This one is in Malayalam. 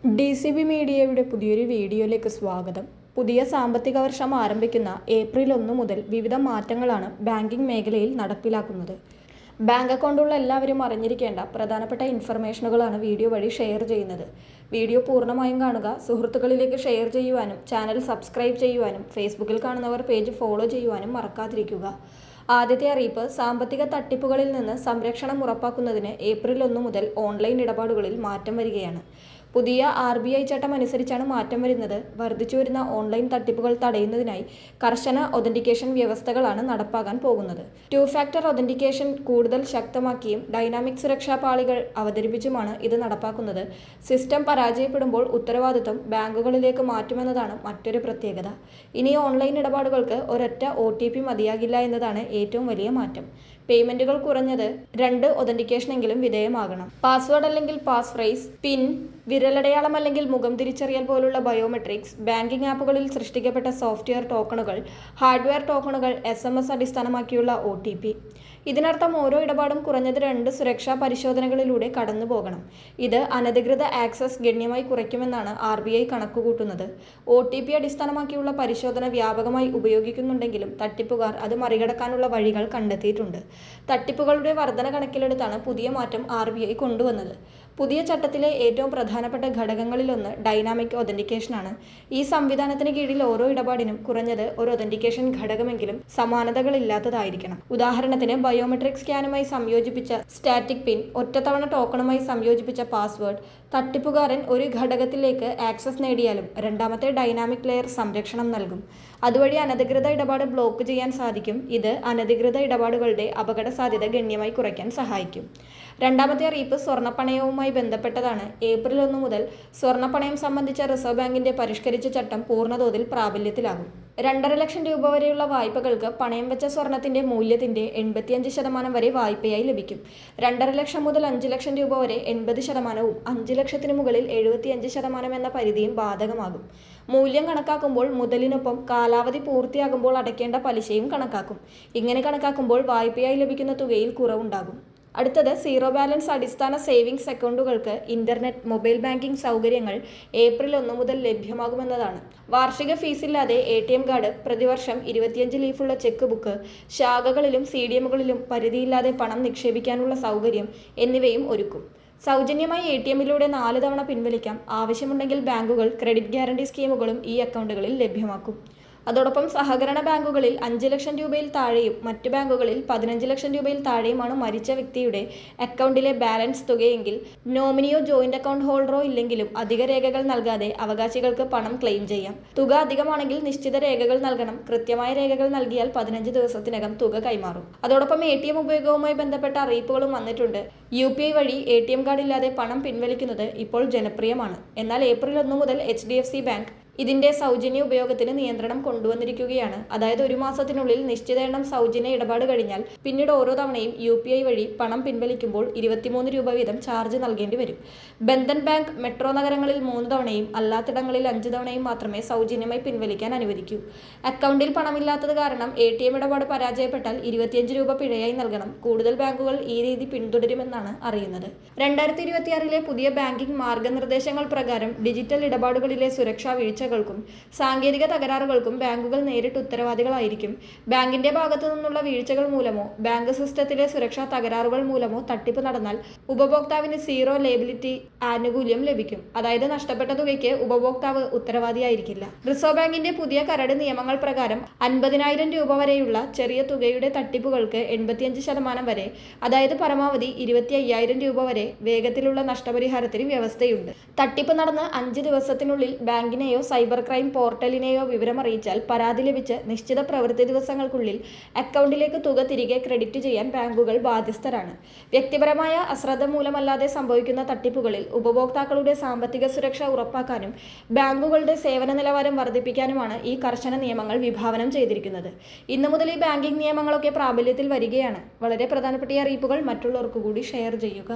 DCB മീഡിയയുടെ പുതിയൊരു വീഡിയോയിലേക്ക് സ്വാഗതം. പുതിയ സാമ്പത്തിക വർഷം ആരംഭിക്കുന്ന ഏപ്രിൽ 1 മുതൽ വിവിധ മാറ്റങ്ങളാണ് ബാങ്കിംഗ് മേഖലയിൽ നടപ്പിലാക്കുന്നത്. ബാങ്ക് അക്കൗണ്ടുള്ള എല്ലാവരും അറിഞ്ഞിരിക്കേണ്ട പ്രധാനപ്പെട്ട ഇൻഫർമേഷനുകളാണ് വീഡിയോ വഴി ഷെയർ ചെയ്യുന്നത്. വീഡിയോ പൂർണ്ണമായും കാണുക. സുഹൃത്തുക്കളിലേക്ക് ഷെയർ ചെയ്യുവാനും ചാനൽ സബ്സ്ക്രൈബ് ചെയ്യുവാനും ഫേസ്ബുക്കിൽ കാണുന്നവർ പേജ് ഫോളോ ചെയ്യുവാനും മറക്കാതിരിക്കുക. ആദ്യത്തെ അറിയിപ്പ്, സാമ്പത്തിക തട്ടിപ്പുകളിൽ നിന്ന് സംരക്ഷണം ഉറപ്പാക്കുന്നതിന് ഏപ്രിൽ 1 മുതൽ ഓൺലൈൻ ഇടപാടുകളിൽ മാറ്റം വരികയാണ്. പുതിയ RBI ചട്ടം അനുസരിച്ചാണ് മാറ്റം വരുന്നത്. വർദ്ധിച്ചുവരുന്ന ഓൺലൈൻ തട്ടിപ്പുകൾ തടയുന്നതിനായി കർശന ഒതന്റിക്കേഷൻ വ്യവസ്ഥകളാണ് നടപ്പാക്കാൻ പോകുന്നത്. 2 ഫാക്ടർ ഒതന്റിക്കേഷൻ കൂടുതൽ ശക്തമാക്കിയും ഡൈനാമിക് സുരക്ഷാ പാളികൾ അവതരിപ്പിച്ചുമാണ് ഇത് നടപ്പാക്കുന്നത്. സിസ്റ്റം പരാജയപ്പെടുമ്പോൾ ഉത്തരവാദിത്തം ബാങ്കുകളിലേക്ക് മാറ്റുമെന്നതാണ് മറ്റൊരു പ്രത്യേകത. ഇനി ഓൺലൈൻ ഇടപാടുകൾക്ക് ഒരൊറ്റ OTP മതിയാകില്ല എന്നതാണ് ഏറ്റവും വലിയ മാറ്റം. പേയ്മെന്റുകൾ കുറഞ്ഞത് 2 ഒതന്റിക്കേഷനെങ്കിലും വിധേയമാകണം. പാസ്വേഡ് അല്ലെങ്കിൽ പാസ് ഫ്രേസ്, പിൻ, വിരലടയാളം അല്ലെങ്കിൽ മുഖം തിരിച്ചറിയൽ പോലുള്ള ബയോമെട്രിക്സ്, ബാങ്കിംഗ് ആപ്പുകളിൽ സൃഷ്ടിക്കപ്പെട്ട സോഫ്റ്റ്വെയർ ടോക്കണുകൾ, ഹാർഡ്വെയർ ടോക്കണുകൾ, SMS അടിസ്ഥാനമാക്കിയുള്ള OTP. ഇതിനർത്ഥം ഓരോ ഇടപാടും കുറഞ്ഞത് 2 സുരക്ഷാ പരിശോധനകളിലൂടെ കടന്നു പോകണം. ഇത് അനധികൃത ആക്സസ് ഗണ്യമായി കുറയ്ക്കുമെന്നാണ് RBI കണക്കുകൂട്ടുന്നത്. OTP അടിസ്ഥാനമാക്കിയുള്ള പരിശോധന വ്യാപകമായി ഉപയോഗിക്കുന്നുണ്ടെങ്കിലും തട്ടിപ്പുകാർ അത് മറികടക്കാനുള്ള വഴികൾ കണ്ടെത്തിയിട്ടുണ്ട്. തട്ടിപ്പുകളുടെ വർധന കണക്കിലെടുത്താണ് പുതിയ മാറ്റം RBI കൊണ്ടുവന്നത്. പുതിയ ചട്ടത്തിലെ ഏറ്റവും പ്രധാനപ്പെട്ട ഘടകങ്ങളിലൊന്ന് ഡൈനാമിക് ഒതന്റിക്കേഷനാണ്. ഈ സംവിധാനത്തിന് കീഴിൽ ഓരോ ഇടപാടിനും കുറഞ്ഞത് ഒരു ഒതന്റിക്കേഷൻ ഘടകമെങ്കിലും സമാനതകളില്ലാത്തതായിരിക്കണം. ഉദാഹരണത്തിന്, ബയോമെട്രിക് സ്കാനുമായി സംയോജിപ്പിച്ച സ്റ്റാറ്റിക് പിൻ, ഒറ്റത്തവണ ടോക്കണുമായി സംയോജിപ്പിച്ച പാസ്വേഡ്. തട്ടിപ്പുകാരൻ ഒരു ഘടകത്തിലേക്ക് ആക്സസ് നേടിയാലും രണ്ടാമത്തെ ഡൈനാമിക് ലെയർ സംരക്ഷണം നൽകും. അതുവഴി അനധികൃത ഇടപാട് ബ്ലോക്ക് ചെയ്യാൻ സാധിക്കും. ഇത് അനധികൃത ഇടപാടുകളുടെ അപകട സാധ്യത ഗണ്യമായി കുറയ്ക്കാൻ സഹായിക്കും. രണ്ടാമത്തെ അറിയിപ്പ് സ്വർണ്ണപ്പണയവുമായി ബന്ധപ്പെട്ടതാണ്. ഏപ്രിൽ 1 മുതൽ സ്വർണ്ണപ്പണയം സംബന്ധിച്ച റിസർവ് ബാങ്കിന്റെ പരിഷ്കരിച്ച ചട്ടം പൂർണ്ണതോതിൽ പ്രാബല്യത്തിലാകും. 2.5 ലക്ഷം രൂപ വരെയുള്ള വായ്പകൾക്ക് പണയം വെച്ച സ്വർണത്തിന്റെ മൂല്യത്തിന്റെ 85% വരെ വായ്പയായി ലഭിക്കും. 2.5 ലക്ഷം മുതൽ 5 ലക്ഷം രൂപ വരെ 80%വും 5 ലക്ഷത്തിന് മുകളിൽ 75% എന്ന പരിധിയും ബാധകമാകും. മൂല്യം കണക്കാക്കുമ്പോൾ മുതലിനൊപ്പം കാലാവധി പൂർത്തിയാകുമ്പോൾ അടയ്ക്കേണ്ട പലിശയും കണക്കാക്കും. ഇങ്ങനെ കണക്കാക്കുമ്പോൾ വായ്പയായി ലഭിക്കുന്ന തുകയിൽ കുറവുണ്ടാകും. അടുത്തത്, സീറോ ബാലൻസ് അടിസ്ഥാന സേവിങ്സ് അക്കൗണ്ടുകൾക്ക് ഇന്റർനെറ്റ്, മൊബൈൽ ബാങ്കിംഗ് സൗകര്യങ്ങൾ ഏപ്രിൽ 1 മുതൽ ലഭ്യമാകുമെന്നതാണ്. വാർഷിക ഫീസില്ലാതെ ATM കാർഡ്, പ്രതിവർഷം 25 ലീഫുള്ള ചെക്ക് ബുക്ക്, ശാഖകളിലും CDMകളിലും പരിധിയില്ലാതെ പണം നിക്ഷേപിക്കാനുള്ള സൗകര്യം എന്നിവയും ഒരുക്കും. സൗജന്യമായി ATMലൂടെ 4 തവണ പിൻവലിക്കാം. ആവശ്യമുണ്ടെങ്കിൽ ബാങ്കുകൾ ക്രെഡിറ്റ് ഗ്യാരണ്ടി സ്കീമുകളും ഈ അക്കൗണ്ടുകളിൽ ലഭ്യമാക്കും. അതോടൊപ്പം സഹകരണ ബാങ്കുകളിൽ 5 ലക്ഷം രൂപയിൽ താഴെയും മറ്റ് ബാങ്കുകളിൽ 15 ലക്ഷം രൂപയിൽ താഴെയുമാണ് മരിച്ച വ്യക്തിയുടെ അക്കൗണ്ടിലെ ബാലൻസ് തുകയെങ്കിൽ നോമിനിയോ ജോയിന്റ് അക്കൗണ്ട് ഹോൾഡറോ ഇല്ലെങ്കിലും അധിക രേഖകൾ നൽകാതെ അവകാശികൾക്ക് പണം ക്ലെയിം ചെയ്യാം. തുക അധികമാണെങ്കിൽ നിശ്ചിത രേഖകൾ നൽകണം. കൃത്യമായ രേഖകൾ നൽകിയാൽ 15 ദിവസത്തിനകം തുക കൈമാറും. അതോടൊപ്പം ATM ഉപയോഗവുമായി ബന്ധപ്പെട്ട അറിയിപ്പുകളും വന്നിട്ടുണ്ട്. UPI വഴി ATM കാർഡ് ഇല്ലാതെ പണം പിൻവലിക്കുന്നത് ഇപ്പോൾ ജനപ്രിയമാണ്. എന്നാൽ ഏപ്രിൽ 1 മുതൽ HDFC ബാങ്ക് ഇതിന്റെ സൗജന്യ ഉപയോഗത്തിന് നിയന്ത്രണം കൊണ്ടുവന്നിരിക്കുകയാണ്. അതായത് 1 മാസത്തിനുള്ളിൽ നിശ്ചിത എണ്ണം സൗജന്യ ഇടപാട് കഴിഞ്ഞാൽ പിന്നീട് ഓരോ തവണയും UPI വഴി പണം പിൻവലിക്കുമ്പോൾ 23 രൂപ വീതം ചാർജ് നൽകേണ്ടി വരും. ബന്ധൻ ബാങ്ക് മെട്രോ നഗരങ്ങളിൽ 3 തവണയും അല്ലാത്തിടങ്ങളിൽ 5 തവണയും മാത്രമേ സൗജന്യമായി പിൻവലിക്കാൻ അനുവദിക്കൂ. അക്കൗണ്ടിൽ പണമില്ലാത്തത് കാരണം ATM ഇടപാട് പരാജയപ്പെട്ടാൽ 25 രൂപ പിഴയായി നൽകണം. കൂടുതൽ ബാങ്കുകൾ ഈ രീതി പിന്തുടരുമെന്നാണ് അറിയുന്നത്. 2026 പുതിയ ബാങ്കിംഗ് മാർഗനിർദ്ദേശങ്ങൾ പ്രകാരം ഡിജിറ്റൽ ഇടപാടുകളിലെ സുരക്ഷാ വീഴ്ച സാങ്കേതിക തകരാറുകൾക്കും ബാങ്കുകൾ നേരിട്ട് ഉത്തരവാദികളായിരിക്കും. ബാങ്കിന്റെ ഭാഗത്തു നിന്നുള്ള വീഴ്ചകൾ മൂലമോ ബാങ്ക് സിസ്റ്റത്തിലെ സുരക്ഷാ തകരാറുകൾ മൂലമോ തട്ടിപ്പ് നടന്നാൽ ഉപഭോക്താവിന് സീറോ ലേബിലിറ്റി ആനുകൂല്യം ലഭിക്കും. അതായത് നഷ്ടപ്പെട്ട തുകയ്ക്ക് ഉപഭോക്താവ് ഉത്തരവാദിയായിരിക്കില്ല. റിസർവ് ബാങ്കിന്റെ പുതിയ കരട് നിയമങ്ങൾ പ്രകാരം 50,000 രൂപ വരെയുള്ള ചെറിയ തുകയുടെ തട്ടിപ്പുകൾക്ക് 85% വരെ, അതായത് പരമാവധി 25,000 രൂപ വരെ വേഗത്തിലുള്ള നഷ്ടപരിഹാരത്തിന് വ്യവസ്ഥയുണ്ട്. തട്ടിപ്പ് നടന്ന് 5 ദിവസത്തിനുള്ളിൽ ബാങ്കിനെയോ സൈബർ ക്രൈം പോർട്ടലിനെയോ വിവരമറിയിച്ചാൽ പരാതി ലഭിച്ച് നിശ്ചിത പ്രവൃത്തി ദിവസങ്ങൾക്കുള്ളിൽ അക്കൗണ്ടിലേക്ക് തുക തിരികെ ക്രെഡിറ്റ് ചെയ്യാൻ ബാങ്കുകൾ ബാധ്യസ്ഥരാണ്. വ്യക്തിപരമായ അശ്രദ്ധ മൂലമല്ലാതെ സംഭവിക്കുന്ന തട്ടിപ്പുകളിൽ ഉപഭോക്താക്കളുടെ സാമ്പത്തിക സുരക്ഷ ഉറപ്പാക്കാനും ബാങ്കുകളുടെ സേവന നിലവാരം വർദ്ധിപ്പിക്കാനുമാണ് ഈ കർശന നിയമങ്ങൾ വിഭാവനം ചെയ്തിരിക്കുന്നത്. ഇന്നു മുതൽ ഈ ബാങ്കിംഗ് നിയമങ്ങളൊക്കെ പ്രാബല്യത്തിൽ വരികയാണ്. വളരെ പ്രധാനപ്പെട്ട അറിയിപ്പുകൾ മറ്റുള്ളവർക്ക് കൂടി ഷെയർ ചെയ്യുക.